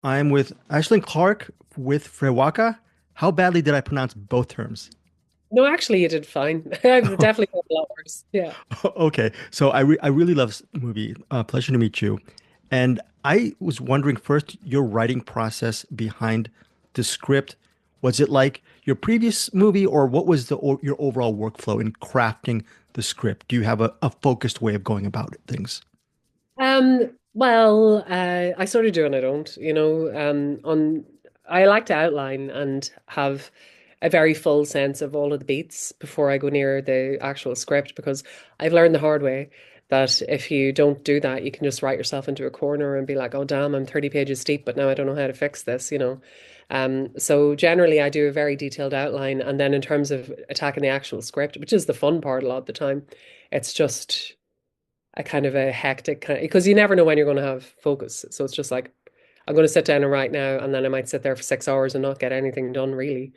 I'm with Aislinn Clarke with Fréwaka. How badly did I pronounce both terms? No, actually, you did fine. I've definitely got a lot worse. Yeah. Okay, so I really love this movie. Pleasure to meet you. And I was wondering first your writing process behind the script. Was it like your previous movie, or what was your overall workflow in crafting the script? Do you have a focused way of going about things? Well, I sort of do and I don't, I like to outline and have a very full sense of all of the beats before I go near the actual script because I've learned the hard way that if you don't do that, you can just write yourself into a corner and be like, oh damn, I'm 30 pages deep, but now I don't know how to fix this. So generally I do a very detailed outline, and then in terms of attacking the actual script, which is the fun part a lot of the time, it's just a kind of a hectic kind of, because you never know when you're going to have focus. So it's just like, I'm going to sit down and write now, and then I might sit there for 6 hours and not get anything done really.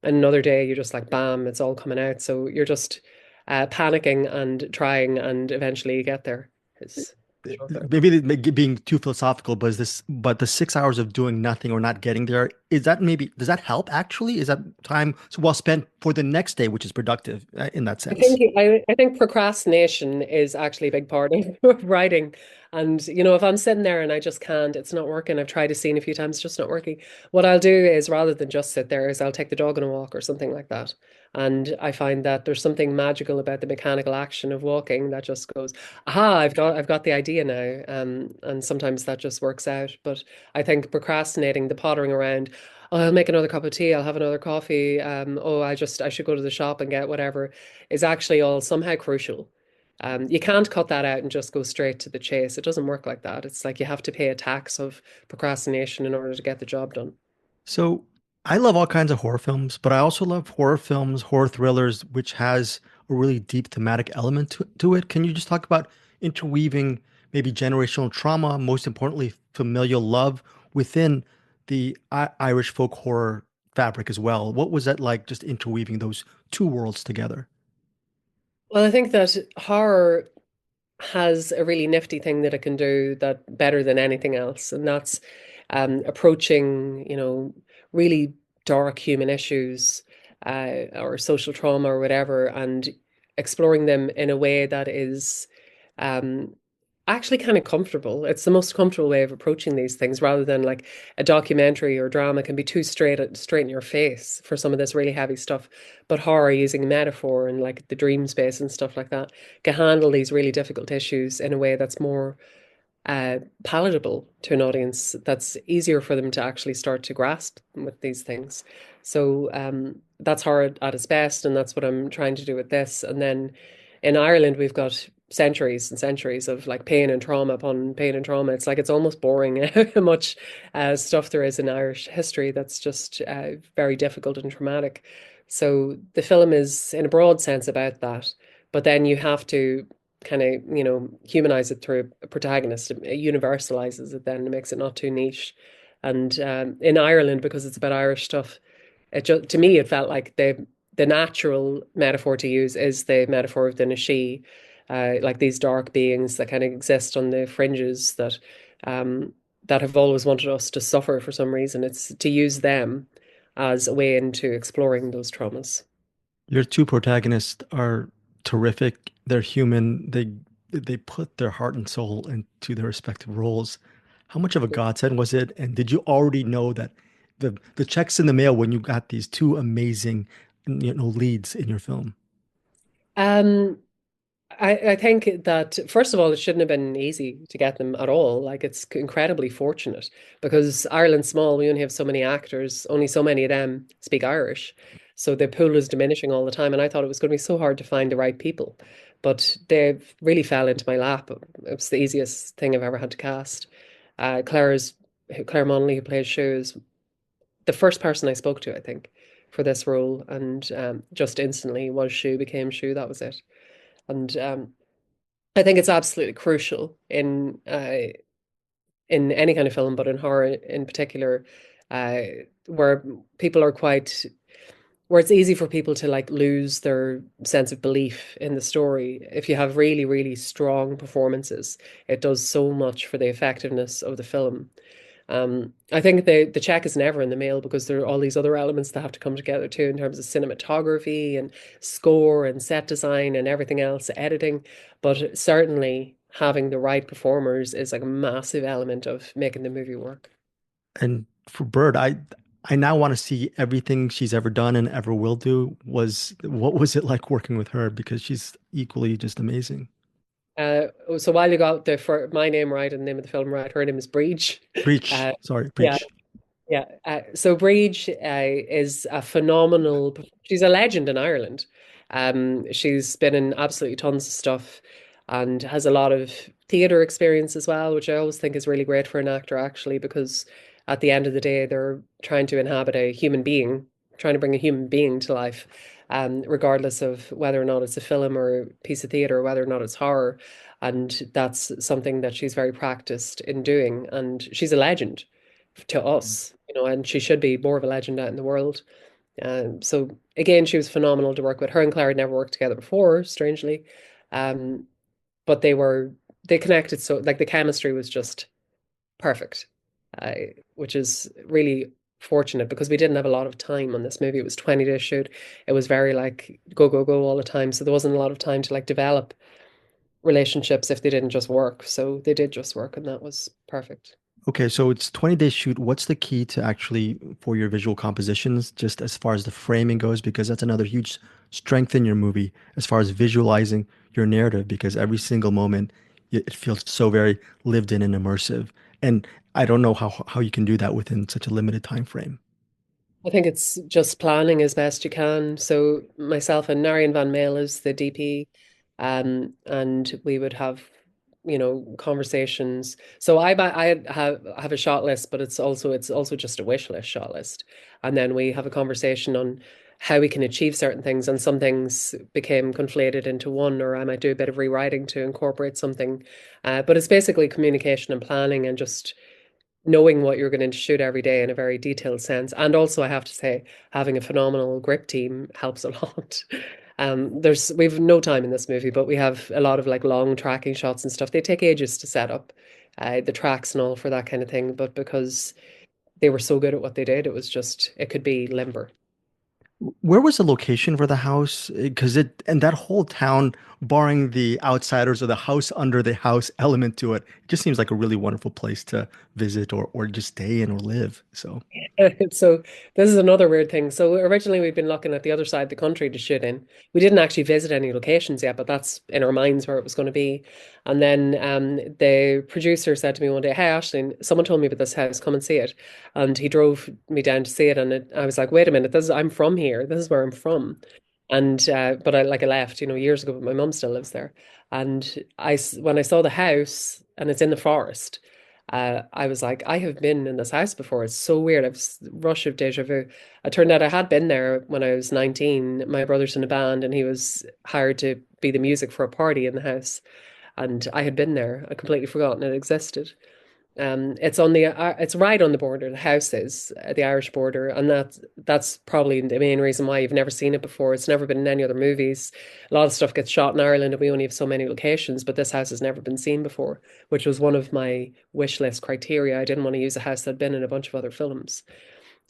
And another day, you're just like, bam, it's all coming out. So you're just panicking and trying, and eventually you get there. Is the short version. Maybe being too philosophical, but the 6 hours of doing nothing or not getting there, is that maybe does that help actually? Is that time so well spent for the next day, which is productive in that sense? I think procrastination is actually a big part of writing. And if I'm sitting there and I just can't, it's not working. I've tried a scene a few times, it's just not working. What I'll do is rather than just sit there, is I'll take the dog on a walk or something like that. And I find that there's something magical about the mechanical action of walking that just goes, aha, I've got the idea now. And sometimes that just works out. But I think procrastinating, the pottering around, oh, I'll make another cup of tea, I'll have another coffee. Oh, I should go to the shop and get whatever, is actually all somehow crucial. You can't cut that out and just go straight to the chase. It doesn't work like that. It's like you have to pay a tax of procrastination in order to get the job done. So I love all kinds of horror films, but I also love horror films, horror thrillers, which has a really deep thematic element to it. Can you just talk about interweaving maybe generational trauma, most importantly, familial love within the Irish folk horror fabric as well? What was that like, just interweaving those two worlds together? Well, I think that horror has a really nifty thing that it can do that better than anything else, and that's approaching, really dark human issues or social trauma or whatever, and exploring them in a way that is um, actually kind of comfortable. It's the most comfortable way of approaching these things, rather than like a documentary or drama can be too straight in your face for some of this really heavy stuff. But horror, using metaphor and like the dream space and stuff like that, can handle these really difficult issues in a way that's more palatable to an audience, that's easier for them to actually start to grasp with these things. So that's horror at its best, and that's what I'm trying to do with this. And then in Ireland, we've got centuries and centuries of like pain and trauma upon pain and trauma. It's like it's almost boring how much stuff there is in Irish history that's just very difficult and traumatic. So the film is, in a broad sense, about that. But then you have to kind of, humanize it through a protagonist. It universalizes it, then it makes it not too niche. And in Ireland, because it's about Irish stuff, it just, to me, it felt like the natural metaphor to use is the metaphor of the Na Sídhe, like these dark beings that kind of exist on the fringes um, that have always wanted us to suffer for some reason. It's to use them as a way into exploring those traumas. Your two protagonists are terrific. They're human. They put their heart and soul into their respective roles. How much of a godsend was it? And did you already know that the checks in the mail when you got these two amazing, leads in your film? Um, I think that first of all, it shouldn't have been easy to get them at all. Like it's incredibly fortunate because Ireland's small. We only have so many actors. Only so many of them speak Irish, so the pool is diminishing all the time. And I thought it was going to be so hard to find the right people, but they really fell into my lap. It was the easiest thing I've ever had to cast. Claire Monley, who plays Shoo, is the first person I spoke to, I think, for this role, and just instantly was Shoo, became Shoo. That was it. And I think it's absolutely crucial in any kind of film, but in horror in particular, uh, where people are quite where it's easy for people to like lose their sense of belief in the story. If you have really, really strong performances, it does so much for the effectiveness of the film. I think the check is never in the mail because there are all these other elements that have to come together too in terms of cinematography and score and set design and everything else, editing. But certainly having the right performers is like a massive element of making the movie work. And for Bird, I now want to see everything she's ever done and ever will do. What was it like working with her? Because she's equally just amazing. So while you got the for my name right and the name of the film right, her name is Breach. Breach. Uh, Sorry, yeah, Breach. yeah. So Breach is a phenomenal. She's a legend in Ireland. She's been in absolutely tons of stuff and has a lot of theatre experience as well, which I always think is really great for an actor, actually, because at the end of the day, they're trying to inhabit a human being, trying to bring a human being to life, regardless of whether or not it's a film or a piece of theatre, or whether or not it's horror. And that's something that she's very practiced in doing. And she's a legend to us, and she should be more of a legend out in the world. So again, she was phenomenal to work with. Her and Claire had never worked together before, strangely, um, but they connected so like the chemistry was just perfect, uh, which is really fortunate because we didn't have a lot of time on this movie. It was 20 days shoot. It was very like go go go all the time, so there wasn't a lot of time to like develop relationships if they didn't just work. So they did just work, and that was perfect. Okay, so it's 20 days shoot. What's the key to actually for your visual compositions, just as far as the framing goes? Because that's another huge strength in your movie as far as visualizing your narrative, because every single moment it feels so very lived in and immersive. And I don't know how you can do that within such a limited time frame. I think it's just planning as best you can. So myself and Narian Van Meel is the DP, and we would have, conversations. So I have a shot list, but it's also just a wish list shot list, and then we have a conversation on how we can achieve certain things, and some things became conflated into one, or I might do a bit of rewriting to incorporate something. But it's basically communication and planning, and just knowing what you're going to shoot every day in a very detailed sense. And also, I have to say, having a phenomenal grip team helps a lot. We've no time in this movie, but we have a lot of like long tracking shots and stuff. They take ages to set up, the tracks and all for that kind of thing. But because they were so good at what they did, it could be limber. Where was the location for the house? Because it and that whole town, barring the outsiders or the house under the house element to it, it just seems like a really wonderful place to visit or just stay in or live. So. So this is another weird thing. So originally we'd been looking at the other side of the country to shoot in. We didn't actually visit any locations yet, but that's in our minds where it was going to be. And then the producer said to me one day, "Hey, Ashley, someone told me about this house. Come and see it." And he drove me down to see it, and I was like, "Wait a minute, I'm from here. This is where I'm from." And but I left, years ago, but my mum still lives there. And when I saw the house and it's in the forest. I was like, I have been in this house before. It's so weird. I've rush of deja vu. It turned out I had been there when I was 19. My brother's in a band and he was hired to be the music for a party in the house. And I had been there. I completely forgotten it existed. It's right on the border. The house is the Irish border, and that's probably the main reason why you've never seen it before. It's never been in any other movies. A lot of stuff gets shot in Ireland, and we only have so many locations. But this house has never been seen before, which was one of my wish list criteria. I didn't want to use a house that had been in a bunch of other films.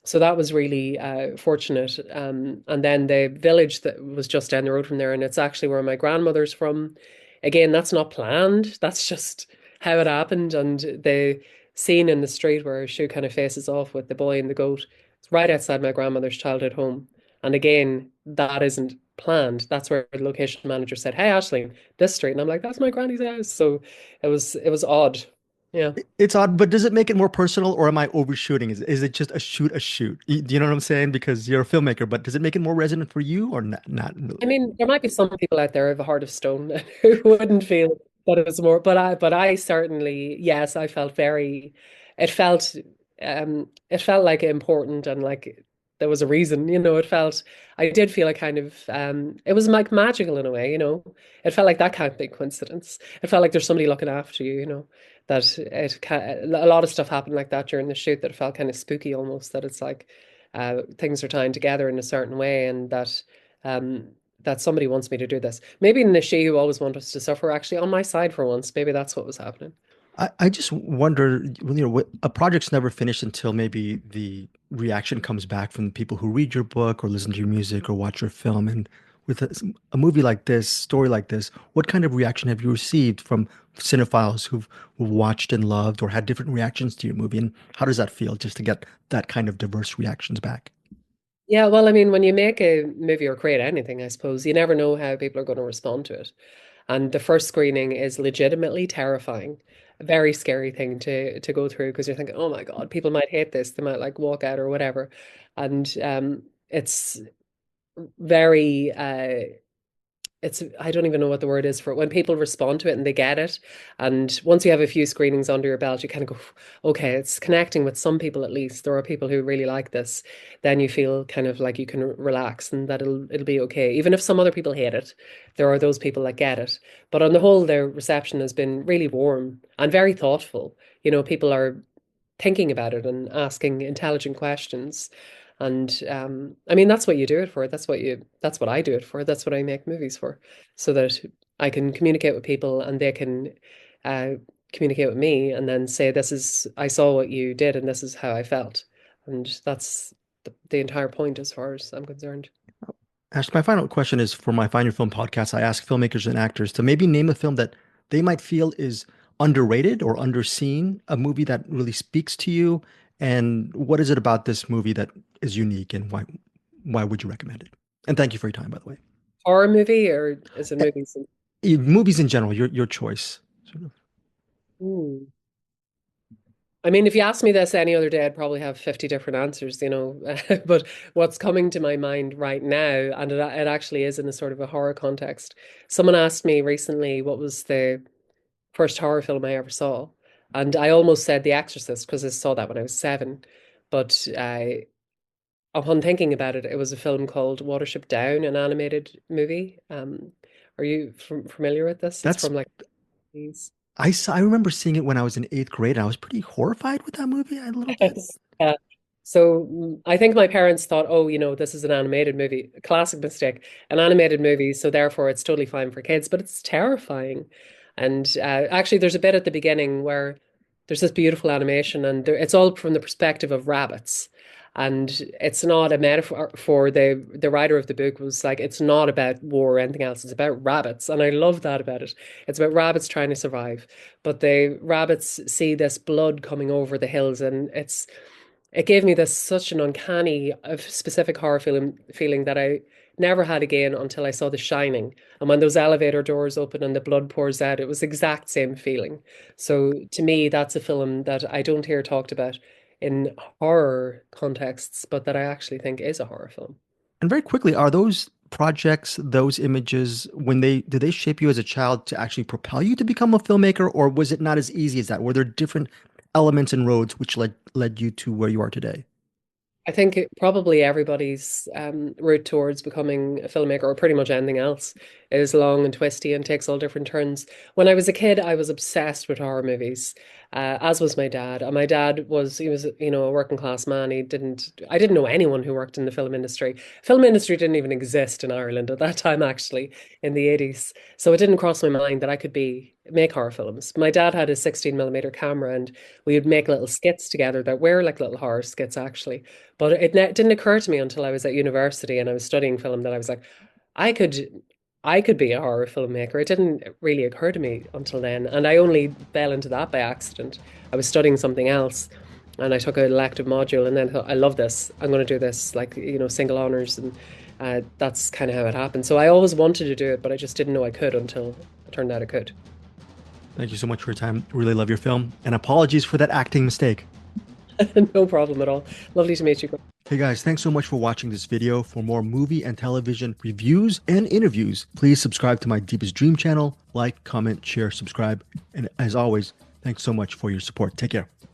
So that was really fortunate. And then the village that was just down the road from there, and it's actually where my grandmother's from. Again, that's not planned. That's just how it happened. And the scene in the street where Shoo kind of faces off with the boy and the goat, it's right outside my grandmother's childhood home. And again, that isn't planned. That's where the location manager said, "Hey, Ashling, this street." And I'm like, "That's my granny's house." So it was odd. Yeah. It's odd, but does it make it more personal or am I overshooting? Is it just a shoot? Do you know what I'm saying? Because you're a filmmaker, but does it make it more resonant for you or not I really? mean, there might be some people out there who have a heart of stone who wouldn't feel that it was more, but I certainly, yes, I felt very, it felt, it felt like important and like there was a reason, I did feel a kind of, it was like magical in a way, it felt like that can't be a coincidence. It felt like there's somebody looking after you, that a lot of stuff happened like that during the shoot that felt kind of spooky almost, that it's like, things are tying together in a certain way and um, that somebody wants me to do this. Maybe Nishi, who always want us to suffer, actually on my side for once. Maybe that's what was happening. I just wonder, a project's never finished until maybe the reaction comes back from the people who read your book or listen to your music or watch your film. And with a movie like this, story like this, what kind of reaction have you received from cinephiles who've watched and loved or had different reactions to your movie? And how does that feel just to get that kind of diverse reactions back? Yeah, well, I mean, when you make a movie or create anything, I suppose, you never know how people are going to respond to it. And the first screening is legitimately terrifying. A very scary thing to go through because you're thinking, oh my God, people might hate this. They might like walk out or whatever. And it's very it's I don't even know what the word is for it. When people respond to it and they get it, and once you have a few screenings under your belt, you kind of go, okay, it's connecting with some people at least. There are people who really like this. Then you feel kind of like you can relax and that it'll be okay. Even if some other people hate it, there are those people that get it. But on the whole, their reception has been really warm and very thoughtful. You know, people are thinking about it and asking intelligent questions. And I mean, that's what you do it for. That's what I do it for. That's what I make movies for, so that I can communicate with people and they can uh, communicate with me and then say, I saw what you did and this is how I felt. And that's the entire point as far as I'm concerned. Ash, my final question is for my Find Your Film podcast. I ask filmmakers and actors to maybe name a film that they might feel is underrated or underseen, a movie that really speaks to you. And what is it about this movie that is unique and why would you recommend it? And thank you for your time, by the way. Horror movie or is it movies? Movies in general, your choice. Sort of. Hmm. I mean, if you asked me this any other day, I'd probably have 50 different answers, you know. But what's coming to my mind right now, and it actually is in a sort of a horror context. Someone asked me recently what was the first horror film I ever saw. And I almost said The Exorcist because I saw that when I was seven. But upon thinking about it, it was a film called Watership Down, an animated movie. Are you familiar with this? It's That's from like these. I remember seeing it when I was in eighth grade. And I was pretty horrified with that movie a little bit. Yeah. So I think my parents thought, oh, you know, this is an animated movie. A classic mistake. An animated movie, so therefore it's totally fine for kids, but it's terrifying. And actually, there's a bit at the beginning where there's this beautiful animation, and it's all from the perspective of rabbits. And it's not a metaphor for the writer of the book was like, it's not about war or anything else. It's about rabbits. And I love that about it. It's about rabbits trying to survive. But the rabbits see this blood coming over the hills, and it gave me this such an uncanny, specific horror feeling that I never had again until I saw The Shining. And when those elevator doors open and the blood pours out, it was the exact same feeling. So to me, that's a film that I don't hear talked about in horror contexts, but that I actually think is a horror film. And very quickly, are those projects, those images, when they did they shape you as a child to actually propel you to become a filmmaker, or was it not as easy as that? Were there different elements and roads which led you to where you are today? I think probably everybody's route towards becoming a filmmaker or pretty much anything else is long and twisty and takes all different turns. When I was a kid, I was obsessed with horror movies, as was my dad. And my dad he was, you know, a working class man. I didn't know anyone who worked in the film industry. Film industry didn't even exist in Ireland at that time, actually, in the 80s. So it didn't cross my mind that I could make horror films. My dad had a 16 millimeter camera and we would make little skits together that were like little horror skits, actually. But didn't occur to me until I was at university and I was studying film that I was like, I could I could be a horror filmmaker. It didn't really occur to me until then, and I only fell into that by accident. I was studying something else, and I took an elective module, and then thought, I love this. I'm going to do this, like you know, single honors, and that's kind of how it happened. So I always wanted to do it, but I just didn't know I could until it turned out I could. Thank you so much for your time. Really love your film, and apologies for that acting mistake. No problem at all. Lovely to meet you. Hey guys, thanks so much for watching this video. For more movie and television reviews and interviews, please subscribe to my Deepest Dream channel. Like, comment, share, subscribe. And as always, thanks so much for your support. Take care.